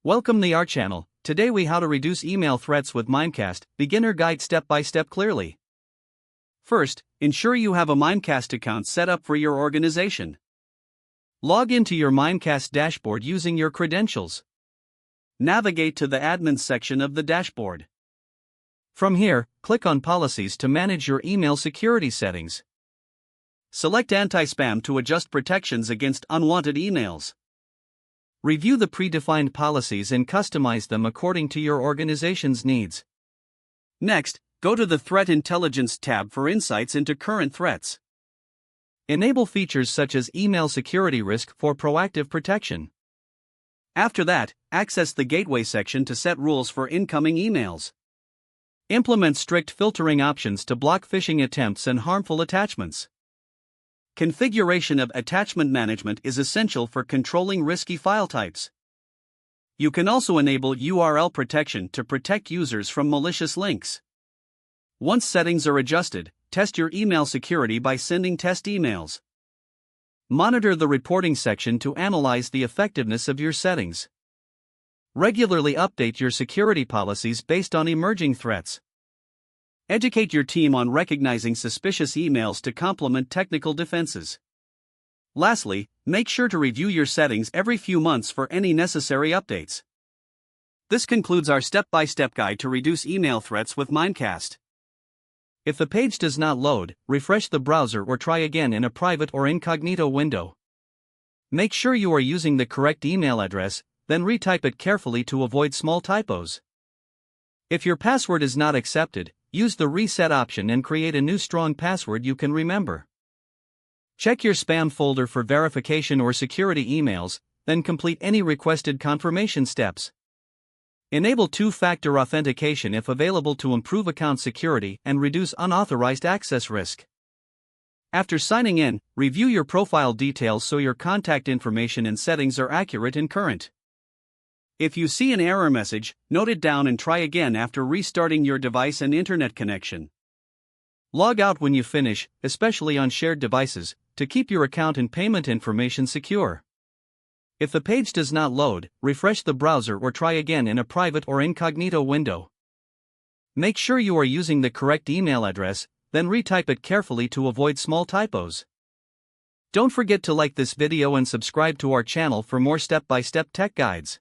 Welcome to our channel. Today we how to reduce email threats with Mimecast, beginner guide step by step clearly. First, ensure you have a Mimecast account set up for your organization. Log into your Mimecast dashboard using your credentials. Navigate to the admin section of the dashboard. From here, click on Policies to manage your email security settings. Select Anti-Spam to adjust protections against unwanted emails. Review the predefined policies and customize them according to your organization's needs. Next, go to the Threat Intelligence tab for insights into current threats. Enable features such as email security risk for proactive protection. After that, access the Gateway section to set rules for incoming emails. Implement strict filtering options to block phishing attempts and harmful attachments. Configuration of attachment management is essential for controlling risky file types. You can also enable URL protection to protect users from malicious links. Once settings are adjusted, test your email security by sending test emails. Monitor the reporting section to analyze the effectiveness of your settings. Regularly update your security policies based on emerging threats. Educate your team on recognizing suspicious emails to complement technical defenses. Lastly, make sure to review your settings every few months for any necessary updates. This concludes our step-by-step guide to reduce email threats with Mimecast. If the page does not load, refresh the browser or try again in a private or incognito window. Make sure you are using the correct email address, then retype it carefully to avoid small typos. If your password is not accepted, use the reset option and create a new strong password you can remember. Check your spam folder for verification or security emails, then complete any requested confirmation steps. Enable two-factor authentication if available to improve account security and reduce unauthorized access risk. After signing in, review your profile details so your contact information and settings are accurate and current. If you see an error message, note it down and try again after restarting your device and internet connection. Log out when you finish, especially on shared devices, to keep your account and payment information secure. If the page does not load, refresh the browser or try again in a private or incognito window. Make sure you are using the correct email address, then retype it carefully to avoid small typos. Don't forget to like this video and subscribe to our channel for more step-by-step tech guides.